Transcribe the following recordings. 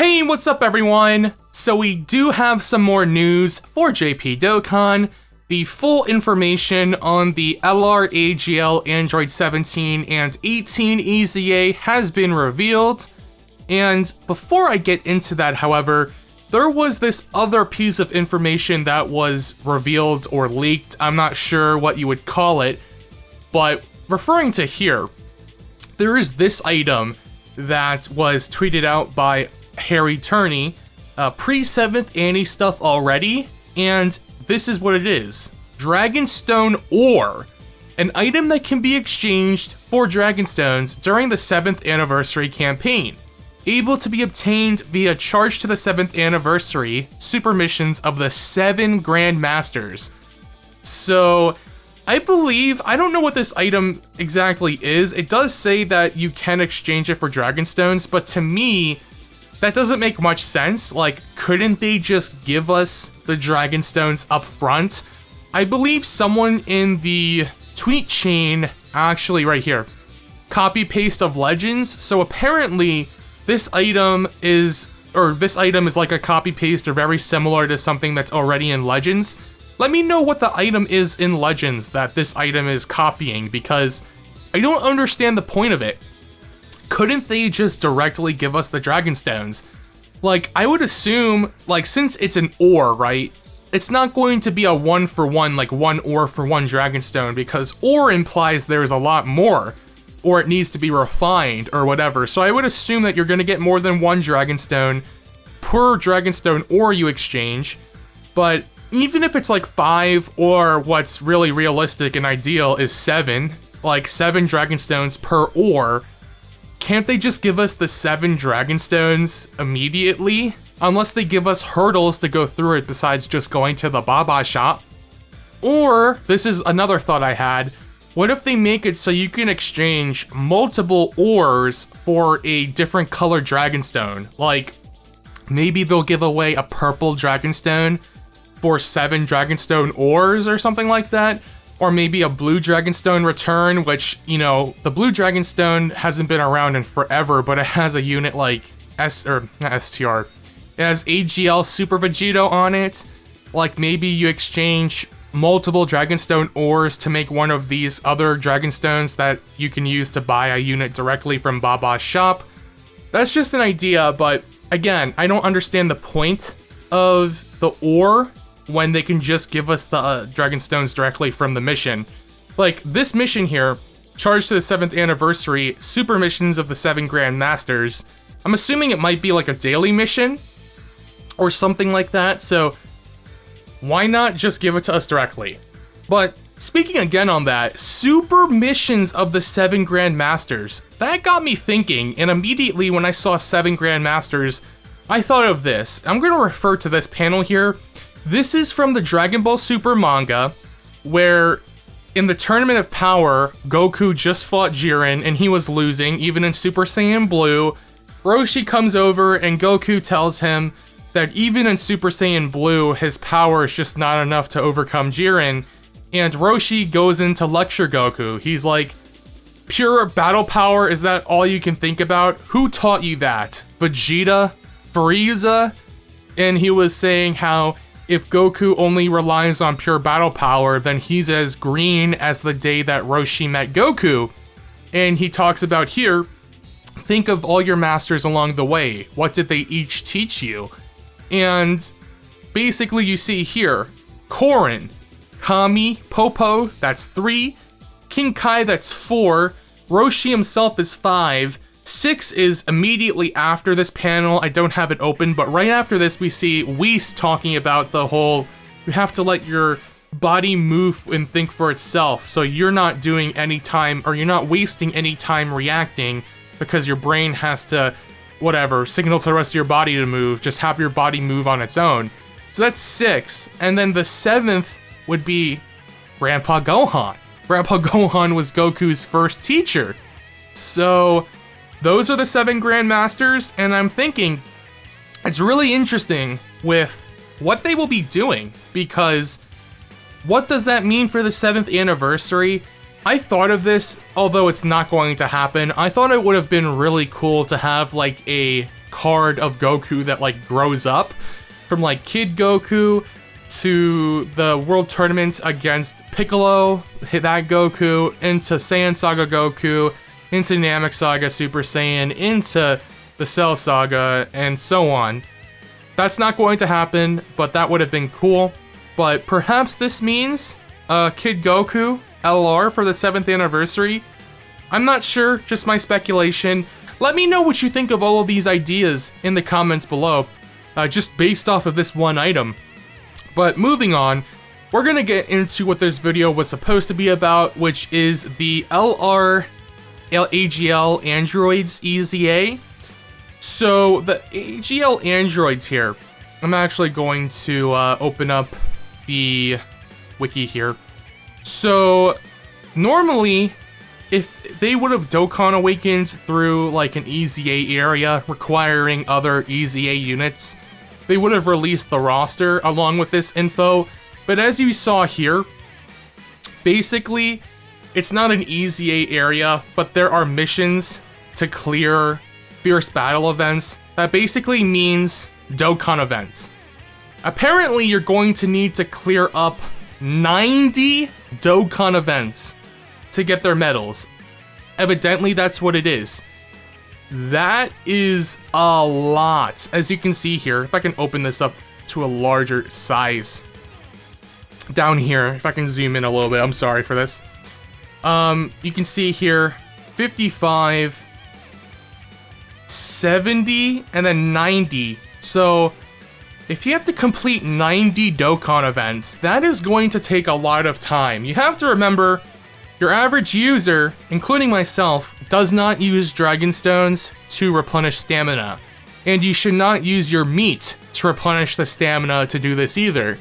Hey, what's up everyone? So we do have some more news for JP Dokkan. The full information on the LR AGL Android 17 and 18 EZA has been revealed. And before I get into that, however, there was this other piece of information that was revealed or leaked. I'm not sure what you would call it, but referring to here, there is this item that was tweeted out by Harry Turney, pre-7th Annie stuff already, and this is what it is. Dragonstone Ore, an item that can be exchanged for Dragonstones during the 7th anniversary campaign. Able to be obtained via Charge to the 7th anniversary super missions of the 7 Grandmasters. So, I don't know what this item exactly is. It does say that you can exchange it for Dragonstones, but to me, that doesn't make much sense. Like, couldn't they just give us the Dragonstones up front? I believe someone in the tweet chain, actually right here, copy paste of Legends. So apparently this item is like a copy paste or very similar to something that's already in Legends. Let me know what the item is in Legends that this item is copying, because I don't understand the point of it. Couldn't they just directly give us the Dragonstones? Like, I would assume, like, since it's an ore, right? It's not going to be a 1-for-1, like 1 ore for 1 Dragonstone, because ore implies there's a lot more, or it needs to be refined, or whatever. So I would assume that you're going to get more than 1 Dragonstone per Dragonstone ore you exchange, but even if it's like 5, or what's really realistic and ideal is 7, like 7 Dragonstones per ore, can't they just give us the 7 Dragonstones immediately? Unless they give us hurdles to go through it besides just going to the Baba shop. Or, this is another thought I had, what if they make it so you can exchange multiple ores for a different colored Dragonstone? Like, maybe they'll give away a purple Dragonstone for 7 Dragonstone ores or something like that. Or maybe a blue Dragonstone return, which, you know, the blue Dragonstone hasn't been around in forever, but it has a unit like not STR. It has AGL Super Vegito on it. Like, maybe you exchange multiple Dragonstone ores to make one of these other Dragonstones that you can use to buy a unit directly from Baba's shop. That's just an idea, but again, I don't understand the point of the ore when they can just give us the Dragonstones directly from the mission. Like, this mission here, Charge to the 7th Anniversary, Super Missions of the 7 Grandmasters, I'm assuming it might be like a daily mission, or something like that, so why not just give it to us directly? But, speaking again on that, Super Missions of the 7 Grandmasters, that got me thinking, and immediately when I saw 7 Grandmasters, I thought of this. I'm going to refer to this panel here. This is from the Dragon Ball Super manga, where in the Tournament of Power, Goku just fought Jiren and he was losing, even in Super Saiyan Blue. Roshi comes over and Goku tells him that even in Super Saiyan Blue, his power is just not enough to overcome Jiren. And Roshi goes in to lecture Goku. He's like, pure battle power, is that all you can think about? Who taught you that? Vegeta? Frieza? And he was saying how if Goku only relies on pure battle power, then he's as green as the day that Roshi met Goku. And he talks about here, think of all your masters along the way. What did they each teach you? And basically you see here, Korin, Kami, Popo, that's 3, King Kai, that's 4, Roshi himself is 5, 6 is immediately after this panel. I don't have it open, but right after this we see Whis talking about the whole, you have to let your body move and think for itself, so you're not doing any time, or you're not wasting any time reacting, because your brain has to, whatever, signal to the rest of your body to move, just have your body move on its own. So that's 6, and then the 7th would be Grandpa Gohan. Grandpa Gohan was Goku's first teacher. So those are the 7 Grandmasters, and I'm thinking it's really interesting with what they will be doing, because what does that mean for the 7th anniversary? I thought of this, although it's not going to happen. I thought it would have been really cool to have like a card of Goku that like grows up from like Kid Goku to the World Tournament against Piccolo, hit that Goku, into Saiyan Saga Goku, into Namek Saga Super Saiyan, into the Cell Saga, and so on. That's not going to happen, but that would have been cool. But perhaps this means Kid Goku LR for the 7th anniversary. I'm not sure, just my speculation. Let me know what you think of all of these ideas in the comments below, just based off of this one item. But moving on, we're gonna get into what this video was supposed to be about, which is the LR AGL Androids EZA. So the AGL Androids here, I'm actually going to open up the wiki here. So normally, if they would have Dokkan awakened through like an EZA area requiring other EZA units, they would have released the roster along with this info. But as you saw here, basically, it's not an EZA area, but there are missions to clear fierce battle events. That basically means Dokkan events. Apparently, you're going to need to clear up 90 Dokkan events to get their medals. Evidently, that's what it is. That is a lot. As you can see here, if I can open this up to a larger size. Down here, if I can zoom in a little bit, I'm sorry for this. You can see here, 55, 70, and then 90. So, if you have to complete 90 Dokkan events, that is going to take a lot of time. You have to remember, your average user, including myself, does not use Dragon Stones to replenish stamina. And you should not use your meat to replenish the stamina to do this either.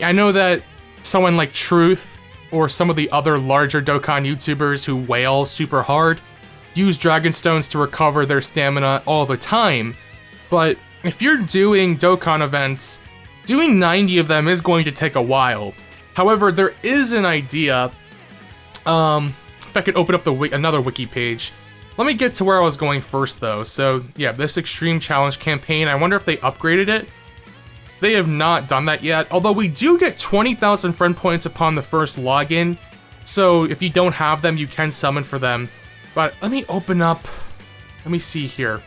I know that someone like Truth, or some of the other larger Dokkan YouTubers who wail super hard, use Dragon Stones to recover their stamina all the time. But if you're doing Dokkan events, doing 90 of them is going to take a while. However, there is an idea. If I could open up another wiki page. Let me get to where I was going first though. So yeah, this Extreme Challenge campaign, I wonder if they upgraded it. They have not done that yet, although we do get 20,000 friend points upon the first login. So if you don't have them, you can summon for them. But let me open up, let me see here.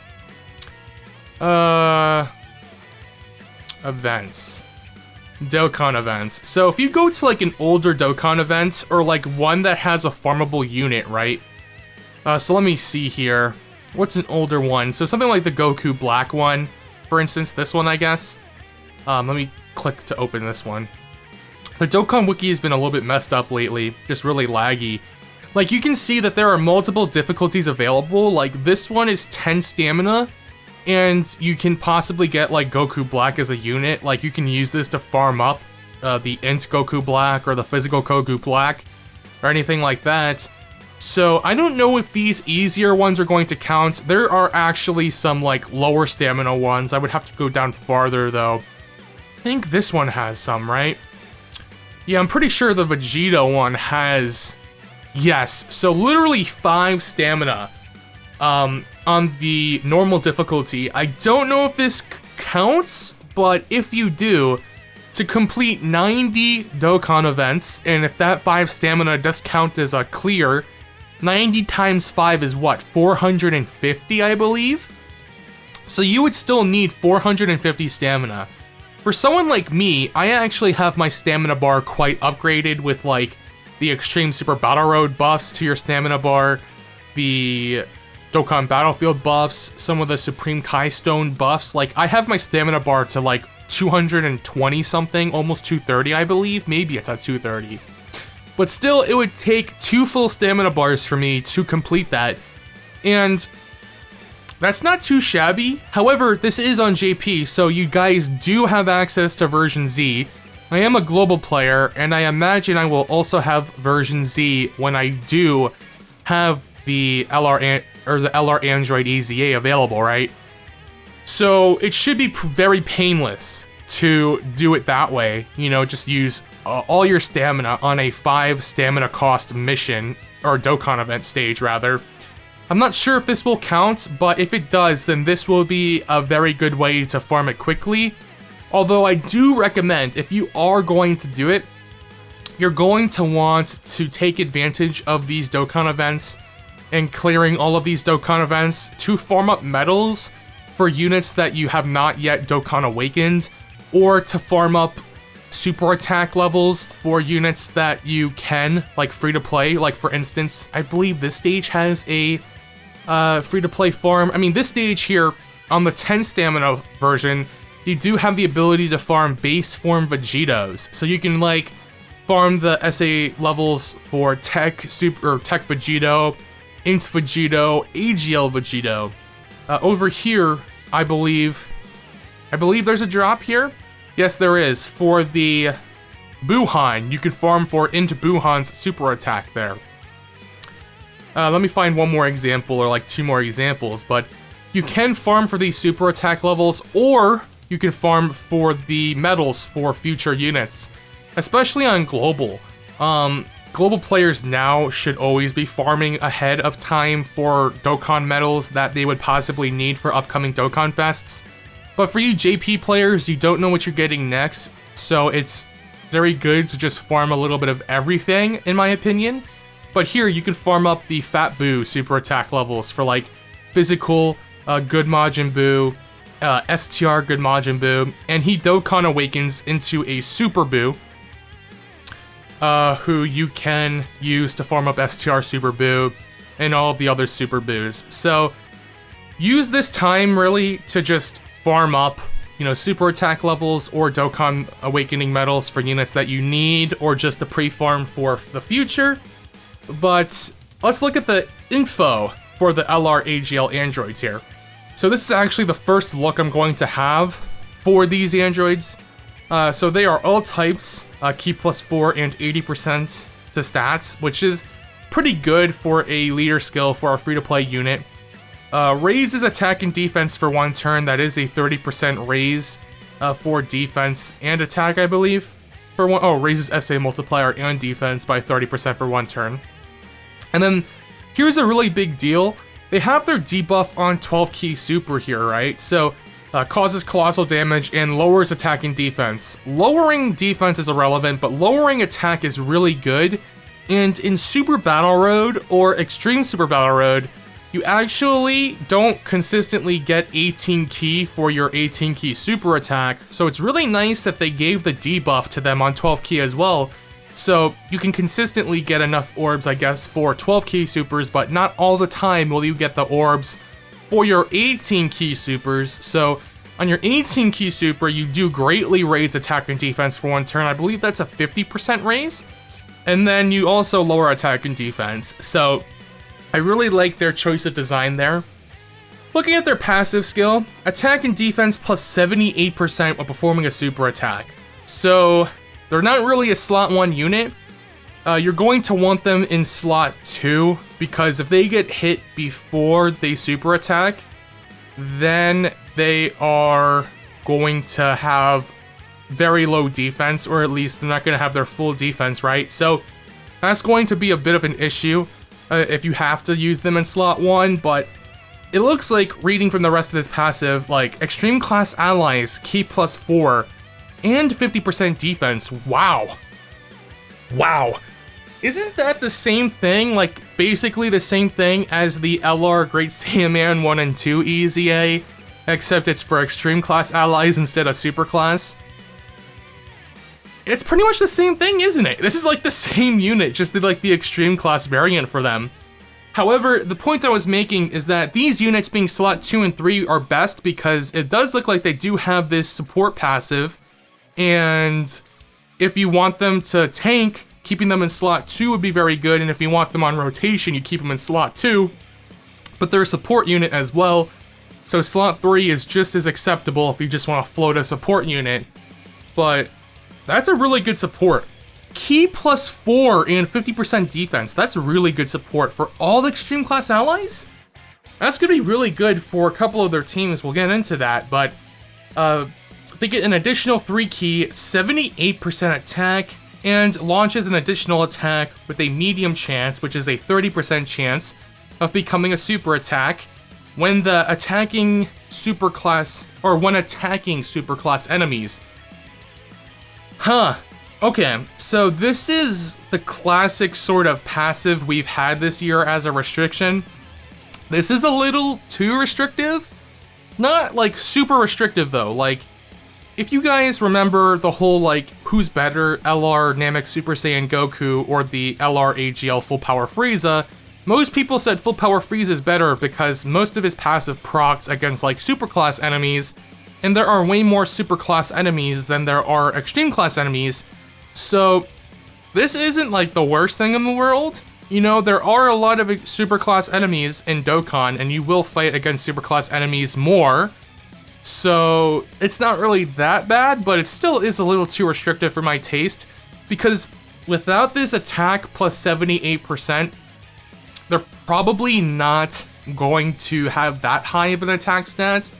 Events. Dokkan events. So if you go to like an older Dokkan event, or like one that has a farmable unit, right? So let me see here. What's an older one? So something like the Goku Black one, for instance, this one, I guess. Let me click to open this one. The Dokkan wiki has been a little bit messed up lately, just really laggy. Like you can see that there are multiple difficulties available. Like this one is 10 stamina. And you can possibly get like Goku Black as a unit. Like you can use this to farm up the Int Goku Black or the Physical Goku Black or anything like that. So I don't know if these easier ones are going to count. There are actually some like lower stamina ones. I would have to go down farther though. I think this one has some, right? Yeah, I'm pretty sure the Vegeta one has, yes. So literally 5 stamina. On the normal difficulty. I don't know if this counts, but if you do, to complete 90 Dokkan events, and if that 5 stamina does count as a clear, 90 times 5 is what, 450, I believe? So you would still need 450 stamina. For someone like me, I actually have my stamina bar quite upgraded with like the Extreme Super Battle Road buffs to your stamina bar, the Dokkan Battlefield buffs, some of the Supreme Kai Stone buffs. Like, I have my stamina bar to like 220 something, almost 230, I believe. Maybe it's at 230. But still, it would take 2 full stamina bars for me to complete that. And that's not too shabby. However, this is on JP, so you guys do have access to version Z. I am a global player, and I imagine I will also have version Z when I do have the LR Android EZA available, right? So it should be very painless to do it that way. You know, just use all your stamina on a 5 stamina cost mission, or Dokkan event stage rather. I'm not sure if this will count, but if it does, then this will be a very good way to farm it quickly. Although I do recommend, if you are going to do it, you're going to want to take advantage of these Dokkan events and clearing all of these Dokkan events to farm up medals for units that you have not yet Dokkan awakened, or to farm up super attack levels for units that you can, like free to play. Like for instance, I believe this stage has a free to play farm. I mean, this stage here on the 10 stamina version, you do have the ability to farm base form Vegetos. So you can like farm the SA levels for Tech, Super, or Tech Vegeto, Int Vegeto, AGL Vegeto. Over here, I believe there's a drop here. Yes, there is. For the Buhan, you can farm for Int Buhan's super attack there. Let me find one more example, or like two more examples, but you can farm for these super attack levels, or you can farm for the medals for future units, especially on global. Global players now should always be farming ahead of time for Dokkan medals that they would possibly need for upcoming Dokkan Fests. But for you JP players, you don't know what you're getting next, so it's very good to just farm a little bit of everything, in my opinion. But here, you can farm up the Fat Buu super attack levels for like physical, good Majin Buu, STR good Majin Buu, and he Dokkan awakens into a Super Buu, who you can use to farm up STR Super Buu and all of the other Super Buus. So use this time really to just farm up, you know, super attack levels or Dokkan awakening medals for units that you need, or just to pre-farm for the future. But let's look at the info for the LR AGL Androids here. So this is actually the first look I'm going to have for these androids. So they are all types, Key +4 and 80% to stats, which is pretty good for a leader skill for our free-to-play unit. Raises attack and defense for 1 turn. That is a 30% raise for defense and attack, I believe. For one, oh, raises SA multiplier and defense by 30% for 1 turn. And then here's a really big deal. They have their debuff on 12 key super here, right? So causes colossal damage and lowers attack and defense. Lowering defense is irrelevant, but lowering attack is really good. And in Super Battle Road or Extreme Super Battle Road, you actually don't consistently get 18 key for your 18 key super attack. So it's really nice that they gave the debuff to them on 12 key as well. So you can consistently get enough orbs, I guess, for 12 key supers, but not all the time will you get the orbs for your 18 key supers. So on your 18 key super, you do greatly raise attack and defense for 1 turn. I believe that's a 50% raise. And then you also lower attack and defense. So I really like their choice of design there. Looking at their passive skill, attack and defense plus 78% when performing a super attack. So they're not really a slot 1 unit. You're going to want them in slot 2, because if they get hit before they super attack, then they are going to have very low defense, or at least they're not going to have their full defense, right? So that's going to be a bit of an issue if you have to use them in slot 1, but it looks like, reading from the rest of this passive, like extreme class allies, Key +4, and 50% defense. Wow. Wow. Isn't that the same thing, like basically the same thing as the LR Great Saiyaman 1 and 2 EZA, except it's for extreme class allies instead of super class? It's pretty much the same thing, isn't it? This is like the same unit, just like the extreme class variant for them. However, the point I was making is that these units being slot 2 and 3 are best because it does look like they do have this support passive, and if you want them to tank, keeping them in slot 2 would be very good, and if you want them on rotation, you keep them in slot 2. But they're a support unit as well, so slot 3 is just as acceptable if you just want to float a support unit. But that's a really good support. Key +4 and 50% defense, that's really good support for all the extreme class allies? That's going to be really good for a couple of their teams, we'll get into that, but they get an additional 3 key, 78% attack, and launches an additional attack with a medium chance, which is a 30% chance, of becoming a super attack when attacking superclass enemies. Okay, so this is the classic sort of passive we've had this year as a restriction. This is a little too restrictive. Not like super restrictive though. Like, if you guys remember the whole like who's better, LR Namek Super Saiyan Goku or the LR AGL Full Power Frieza, most people said Full Power Frieza is better because most of his passive procs against like superclass enemies, and there are way more superclass enemies than there are extreme class enemies. So this isn't like the worst thing in the world. You know, there are a lot of superclass enemies in Dokkan, and you will fight against superclass enemies more. So it's not really that bad, but it still is a little too restrictive for my taste, because without this attack plus 78%, they're probably not going to have that high of an attack stats.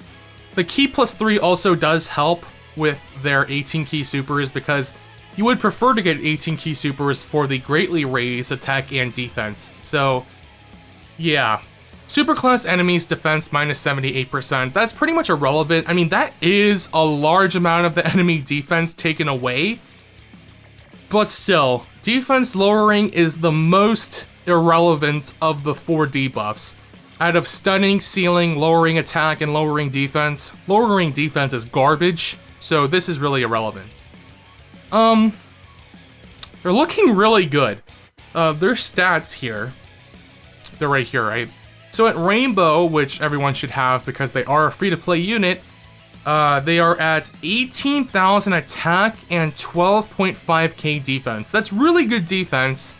The key plus 3 also does help with their 18 key supers, because you would prefer to get 18 key supers for the greatly raised attack and defense. So yeah, superclass enemies defense minus 78%, that's pretty much irrelevant. I mean, that is a large amount of the enemy defense taken away, but still, defense lowering is the most irrelevant of the 4 debuffs. Out of stunning, sealing, lowering attack, and lowering defense is garbage, so this is really irrelevant. They're looking really good. Their stats here, they're right here, right? So at Rainbow, which everyone should have because they are a free-to-play unit, they are at 18,000 attack and 12.5k defense. That's really good defense,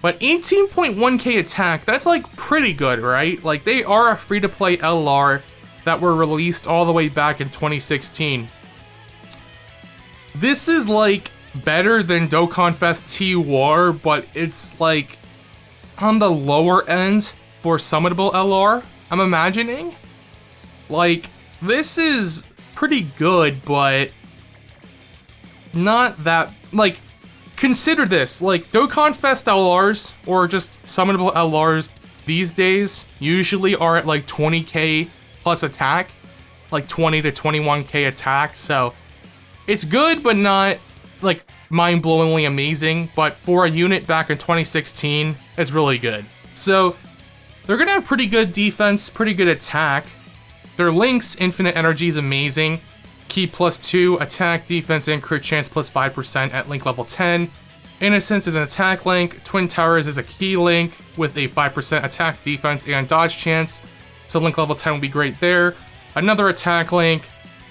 but 18.1k attack, that's like pretty good, right? Like, they are a free-to-play LR that were released all the way back in 2016. This is like better than Dokkan Fest T-War, but it's like on the lower end for summonable LR, I'm imagining. Like, this is pretty good, but not that, like, consider this, like, Dokkan Fest LRs, or just summonable LRs these days, usually are at like 20k plus attack, like 20 to 21k attack, so it's good, but not, like, mind-blowingly amazing, but for a unit back in 2016, it's really good. So, they're gonna have pretty good defense, pretty good attack. Their links, Infinite Energy is amazing. Key plus 2, attack, defense, and crit chance plus 5% at link level 10. Innocence is an attack link. Twin Towers is a key link with a 5% attack, defense, and dodge chance. So link level 10 will be great there. Another attack link.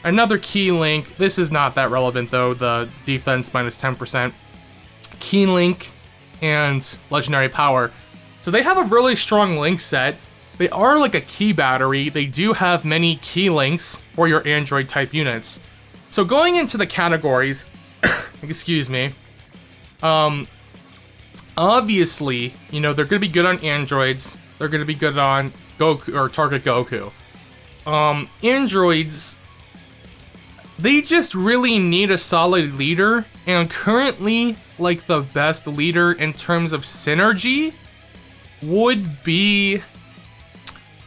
Another key link. This is not that relevant though, the defense minus 10%. Key link and legendary power. So they have a really strong link set. They are like a key battery. They do have many key links for your Android type units. So going into the categories, excuse me, obviously, you know, they're going to be good on Androids. They're going to be good on Goku or Target Goku. Androids, they just really need a solid leader, and currently, like, the best leader in terms of synergy would be,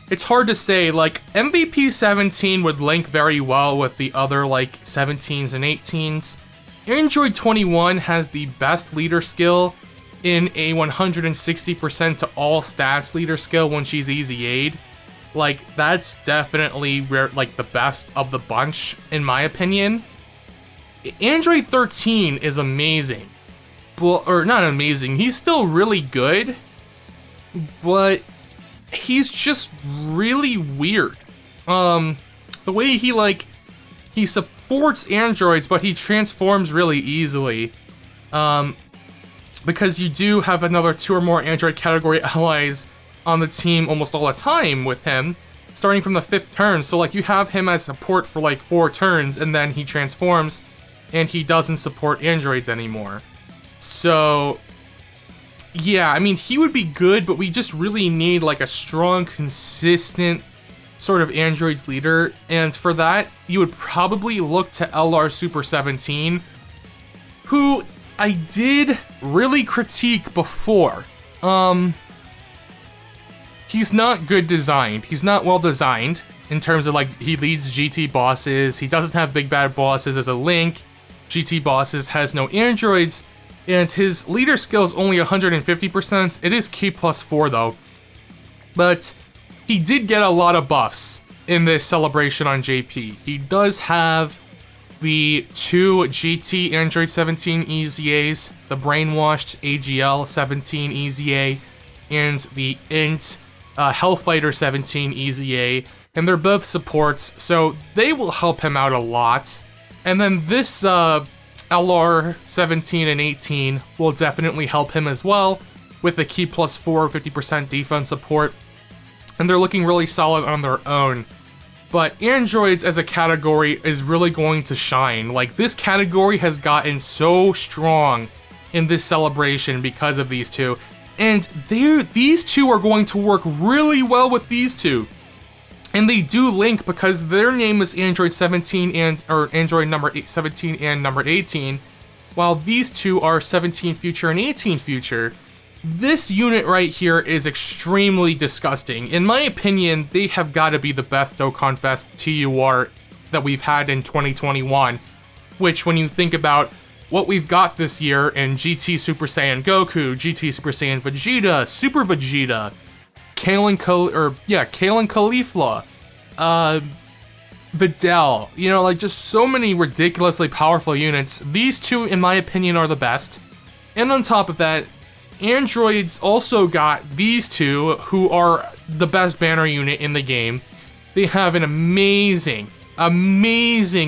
it's hard to say, like, MVP 17 would link very well with the other, like, 17s and 18s. Android 21 has the best leader skill in a 160% to all stats leader skill when she's EZA'd. Like, that's definitely like the best of the bunch, in my opinion. Android 13 is amazing. Well, or not amazing, he's still really good, but he's just really weird. The way he, like, he supports androids, but he transforms really easily. Because you do have another 2 or more android category allies on the team almost all the time with him, starting from the 5th turn. So, like, you have him as support for like 4 turns, and then he transforms, and he doesn't support androids anymore. So, yeah, I mean, he would be good, but we just really need, like, a strong, consistent sort of androids leader, and for that, you would probably look to LR Super 17, who I did really critique before. he's not good designed. He's not well designed in terms of, like, he leads GT bosses. He doesn't have big bad bosses as a Link. GT bosses has no androids, and his leader skill is only 150%. It is K+4 though. But he did get a lot of buffs in this celebration on JP. He does have the 2 GT Android 17 EZAs, the brainwashed AGL 17 EZA, and the INT Hellfighter 17 EZA, and they're both supports, so they will help him out a lot. And then this LR 17 and 18 will definitely help him as well, with the K+4 50% defense support, and they're looking really solid on their own. But androids as a category is really going to shine. Like, this category has gotten so strong in this celebration because of these two. And these two are going to work really well with these two. And they do link because their name is Android 17 or Android number 17 and number 18, while these two are 17 Future and 18 Future. This unit right here is extremely disgusting. In my opinion, they have got to be the best Dokkan Fest TUR that we've had in 2021, which when you think about what we've got this year in GT Super Saiyan Goku, GT Super Saiyan Vegeta, Super Vegeta, Kale and Caulifla, Videl, you know, like just so many ridiculously powerful units. These two, in my opinion, are the best. And on top of that, androids also got these two, who are the best banner unit in the game. They have an amazing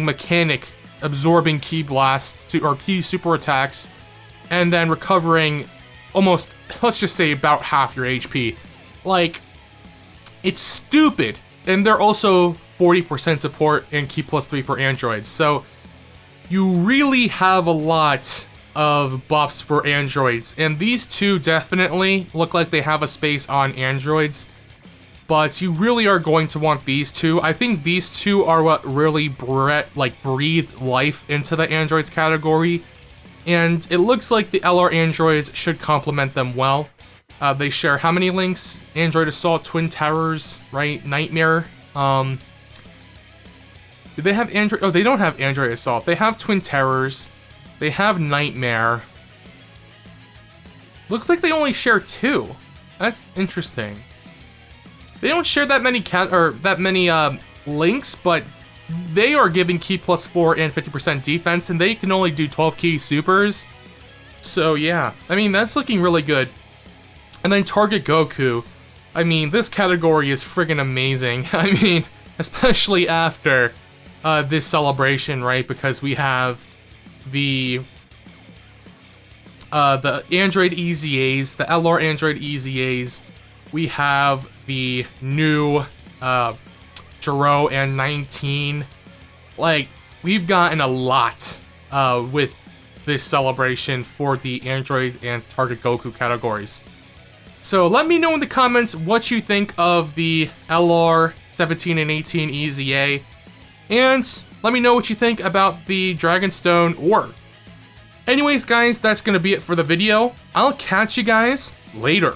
mechanic absorbing ki blasts or ki super attacks, and then recovering almost, let's just say, about half your HP. Like, it's stupid. And they're also 40% support and K+3 for androids. So you really have a lot of buffs for androids, and these two definitely look like they have a space on androids, but you really are going to want these two. I think these two are what really breathe life into the androids category, and it looks like the LR androids should complement them well. They share how many links? Android Assault, Twin Terrors, right? Nightmare. Do they have Android? Oh, they don't have Android Assault. They have Twin Terrors. They have Nightmare. Looks like they only share 2. That's interesting. They don't share that many links, but they are giving K+4 and 50% defense, and they can only do 12 key supers. So yeah, I mean, that's looking really good. And then Target Goku. I mean, this category is friggin' amazing. I mean, especially after this celebration, right? Because we have the Android EZAs, the LR Android EZAs. We have the new Jiro and 19. Like, we've gotten a lot with this celebration for the Android and Target Goku categories. So let me know in the comments what you think of the LR 17 and 18 EZA, and let me know what you think about the Dragonstone orb. Anyways, guys, that's going to be it for the video. I'll catch you guys later.